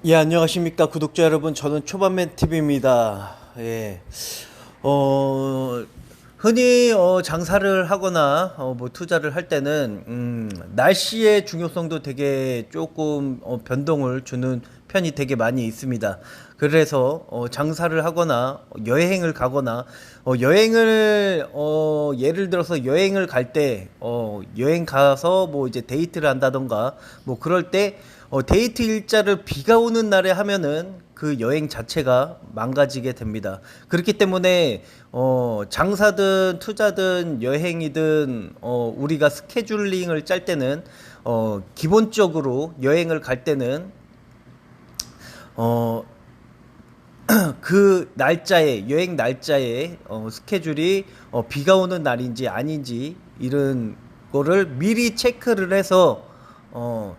예, 안녕하십니까, 구독자 여러분. 저는 초반맨 TV입니다. 예. 어, 흔히 장사를 하거나 뭐 투자를 할 때는 날씨의 중요성도 되게 조금 변동을 주는 편이 되게 많이 있습니다. 그래서 장사를 하거나 여행을 가거나 여행을 예를 들어서 여행을 갈 때 여행 가서 뭐 이제 데이트를 한다던가 뭐 그럴 때 데이트 일자를 비가 오는 날에 하면은 그 여행 자체가 망가지게 됩니다. 그렇기 때문에 장사든 투자든 여행이든 우리가 스케줄링을 짤 때는 기본적으로 여행을 갈 때는 어, 그 날짜에 여행 날짜에 스케줄이 비가 오는 날인지 아닌지 이런 거를 미리 체크를 해서 어,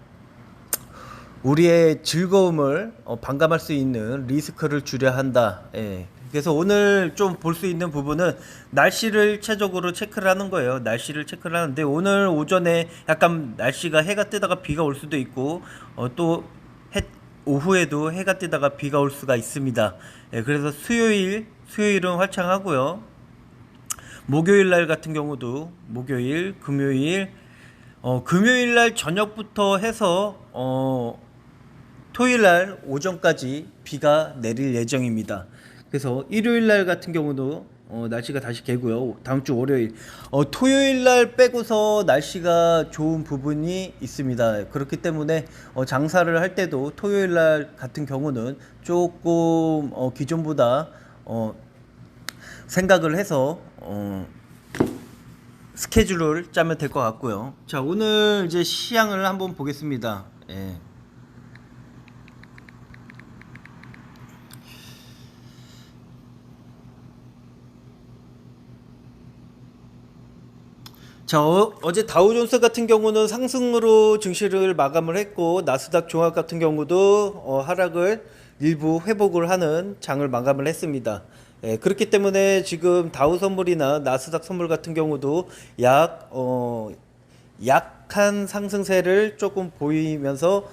우리의 즐거움을 반감할 수 있는 리스크를 줄여야 한다. 예. 그래서 오늘 좀 볼 수 있는 부분은 날씨를 최적으로 체크를 하는 거예요. 날씨를 체크를 하는데 오늘 오전에 약간 날씨가 해가 뜨다가 비가 올 수도 있고 또 오후에도 해가 뜨다가 비가 올 수가 있습니다. 예, 그래서 수요일은 활창하고요. 목요일 날 같은 경우도 목요일, 금요일, 금요일 날 저녁부터 해서 토요일 날 오전까지 비가 내릴 예정입니다. 그래서 일요일 날 같은 경우도 날씨가 다시 개고요. 다음 주 월요일, 토요일 날 빼고서 날씨가 좋은 부분이 있습니다. 그렇기 때문에 장사를 할 때도 토요일 날 같은 경우는 조금 기존보다 생각을 해서 스케줄을 짜면 될 것 같고요. 자, 오늘 이제 시향을 한번 보겠습니다. 예. 자, 어제 다우존스 같은 경우는 상승으로 증시를 마감을 했고, 나스닥 종합 같은 경우도 하락을 일부 회복을 하는 장을 마감을 했습니다. 예, 그렇기 때문에 지금 다우 선물이나 나스닥 선물 같은 경우도 약한 상승세를 조금 보이면서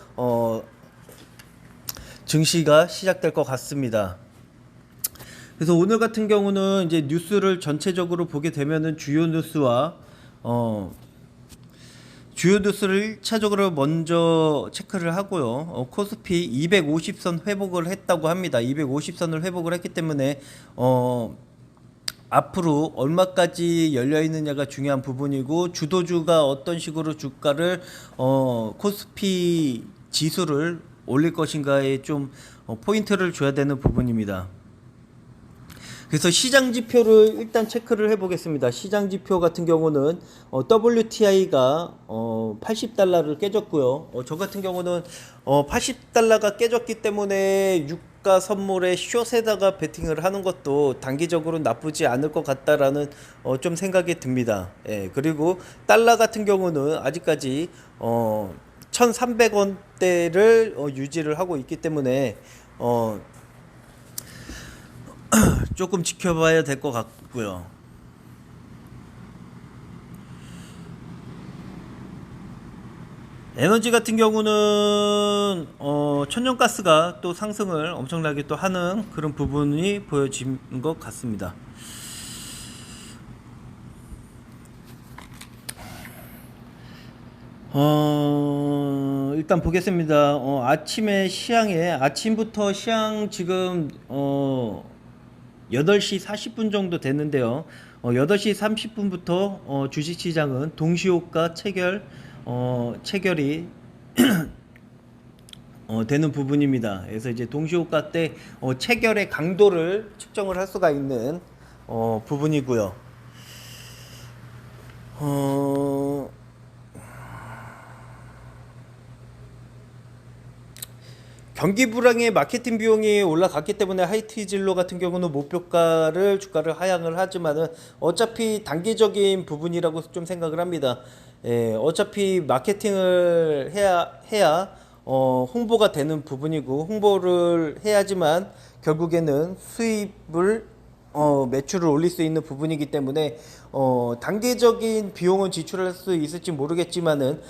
증시가 시작될 것 같습니다. 그래서 오늘 같은 경우는 이제 뉴스를 전체적으로 보게 되면은 어, 주요 뉴스를 1차적으로 먼저 체크를 하고요. 코스피 250선 회복을 했다고 합니다. 250선을 회복을 했기 때문에 앞으로 얼마까지 열려 있느냐가 중요한 부분이고, 주도주가 어떤 식으로 주가를 코스피 지수를 올릴 것인가에 좀 포인트를 줘야 되는 부분입니다. 그래서 시장 지표를 일단 체크를 해보겠습니다. 시장 지표 같은 경우는 WTI가 80달러를 깨졌고요. 저 같은 경우는 80달러가 깨졌기 때문에 유가 선물에 숏에다가 베팅을 하는 것도 단기적으로 나쁘지 않을 것 같다라는 좀 생각이 듭니다. 예, 그리고 달러 같은 경우는 아직까지 1,300원대를 유지를 하고 있기 때문에 조금 지켜봐야 될 것 같고요. 에너지 같은 경우는 천연가스가 또 상승을 엄청나게 또 하는 그런 부분이 보여진 것 같습니다. 일단 보겠습니다. 아침에 시향에 아침부터 시향 지금 8시 40분 정도 됐는데요. 8시 30분부터 주식시장은 동시호가 체결이 되는 부분입니다. 그래서 이제 동시호가 때 체결의 강도를 측정을 할 수가 있는 부분이고요. 어, 경기 불황의 마케팅 비용이 올라갔기 때문에 하이티진로 같은 경우는 목표가를 주가를 하향을 하지만은 어차피 단기적인 부분이라고 좀 생각을 합니다. 예, 어차피 마케팅을 해야 홍보가 되는 부분이고, 홍보를 해야지만 결국에는 수입을 매출을 올릴 수 있는 부분이기 때문에 단기적인 비용은 지출할 수 있을지 모르겠지만은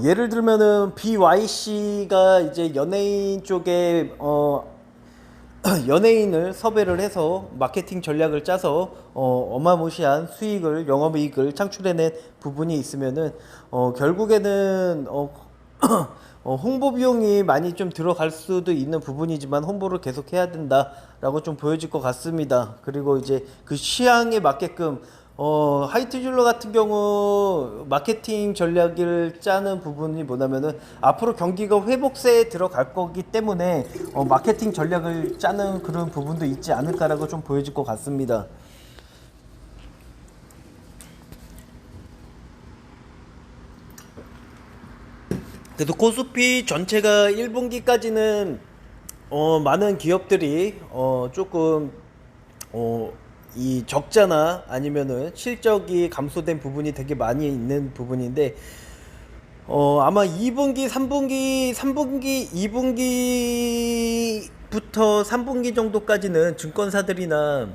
예를 들면은 BYC가 이제 연예인 쪽에 연예인을 섭외를 해서 마케팅 전략을 짜서 어마무시한 수익을 영업이익을 창출해낸 부분이 있으면은 결국에는 홍보 비용이 많이 좀 들어갈 수도 있는 부분이지만 홍보를 계속 해야 된다라고 좀 보여질 것 같습니다. 그리고 이제 그 취향에 맞게끔 하이트줄러 같은 경우 마케팅 전략을 짜는 부분이 뭐냐면은 앞으로 경기가 회복세에 들어갈 거기 때문에 마케팅 전략을 짜는 그런 부분도 있지 않을까라고 좀 보여질 것 같습니다. 그래도 코스피 전체가 1분기까지는 많은 기업들이 조금 이 적자나 아니면은 실적이 감소된 부분이 되게 많이 있는 부분인데 아마 2분기, 3분기, 2분기부터 3분기 정도까지는 증권사들이나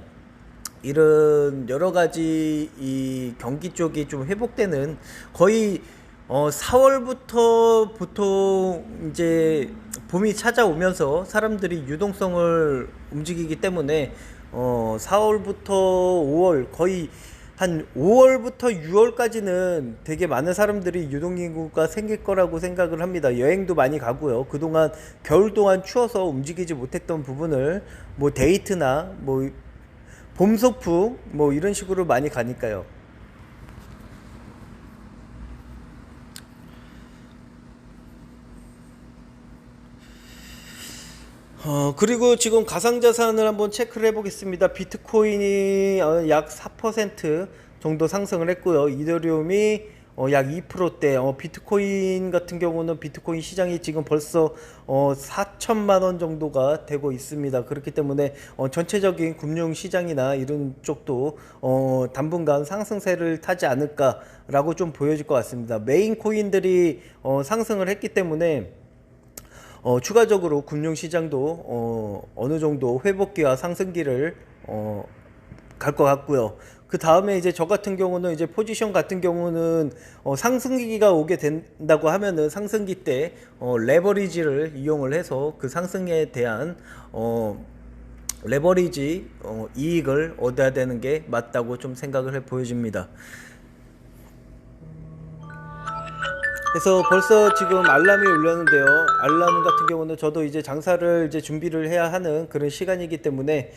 이런 여러 가지 이 경기 쪽이 좀 회복되는 거의 4월부터 보통 이제 봄이 찾아오면서 사람들이 유동성을 움직이기 때문에 4월부터 5월 거의 한 5월부터 6월까지는 되게 많은 사람들이 유동인구가 생길 거라고 생각을 합니다. 여행도 많이 가고요. 그동안 겨울 동안 추워서 움직이지 못했던 부분을 뭐 데이트나 뭐 봄 소풍 뭐 이런 식으로 많이 가니까요. 그리고 지금 가상자산을 한번 체크를 해보겠습니다. 비트코인이 약 4% 정도 상승을 했고요. 이더리움이 약 2%대. 비트코인 같은 경우는 비트코인 시장이 지금 벌써 4천만 원 정도가 되고 있습니다. 그렇기 때문에 전체적인 금융 시장이나 이런 쪽도 당분간 상승세를 타지 않을까라고 좀 보여질 것 같습니다. 메인 코인들이 상승을 했기 때문에 추가적으로 금융시장도 어느 정도 회복기와 상승기를 갈 것 같고요. 그 다음에 이제 저 같은 경우는 이제 포지션 같은 경우는 상승기가 오게 된다고 하면은 상승기 때 레버리지를 이용을 해서 그 상승에 대한 레버리지 이익을 얻어야 되는 게 맞다고 좀 생각을 해 보여집니다. 그래서 벌써 지금 알람이 울렸는데요. 알람 같은 경우는 저도 이제 장사를 이제 준비를 해야 하는 그런 시간이기 때문에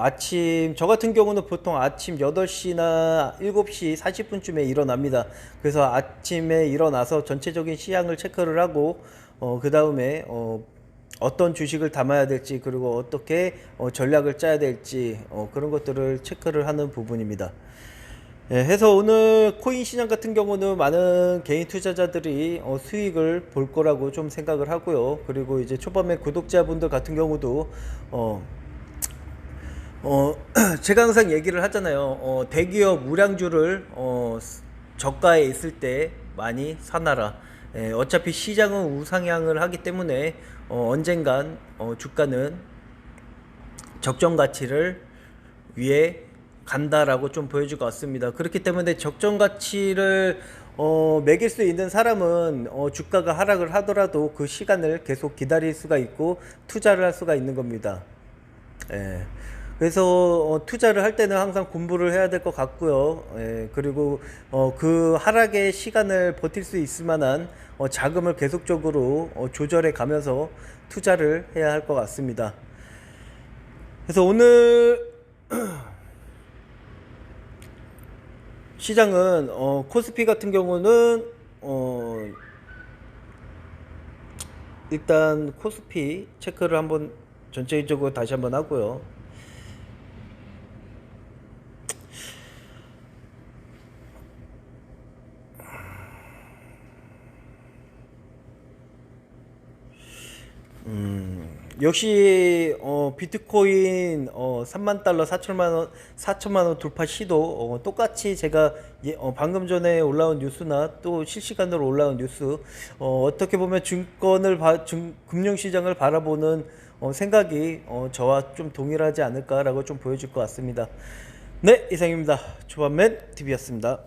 아침 저 같은 경우는 보통 아침 8시나 7시 40분쯤에 일어납니다. 그래서 아침에 일어나서 전체적인 시향을 체크를 하고 그 다음에 어떤 주식을 담아야 될지 그리고 어떻게 전략을 짜야 될지 그런 것들을 체크를 하는 부분입니다. 예, 해서 오늘 코인 시장 같은 경우는 많은 개인 투자자들이 수익을 볼 거라고 좀 생각을 하고요. 그리고 이제 초반에 구독자분들 같은 경우도 어, 제가 항상 얘기를 하잖아요. 대기업 우량주를 저가에 있을 때 많이 사놔라. 예, 어차피 시장은 우상향을 하기 때문에 언젠간 주가는 적정 가치를 위해 간다라고 좀 보여줄 것 같습니다. 그렇기 때문에 적정 가치를 매길 수 있는 사람은 주가가 하락을 하더라도 그 시간을 계속 기다릴 수가 있고 투자를 할 수가 있는 겁니다. 예. 그래서 투자를 할 때는 항상 공부를 해야 될 것 같고요. 예. 그리고 그 하락의 시간을 버틸 수 있을 만한 자금을 계속적으로 조절해 가면서 투자를 해야 할 것 같습니다. 그래서 오늘 시장은 코스피 같은 경우는 일단 코스피 체크를 한번 전체적으로 다시 한번 하고요. 역시 비트코인 3만 달러 4천만 원 돌파 시도 똑같이 제가 방금 전에 올라온 뉴스나 또 실시간으로 올라온 뉴스 어떻게 보면 금융시장을 바라보는 생각이 저와 좀 동일하지 않을까라고 좀 보여질 것 같습니다. 네, 이상입니다. 초반맨 TV였습니다.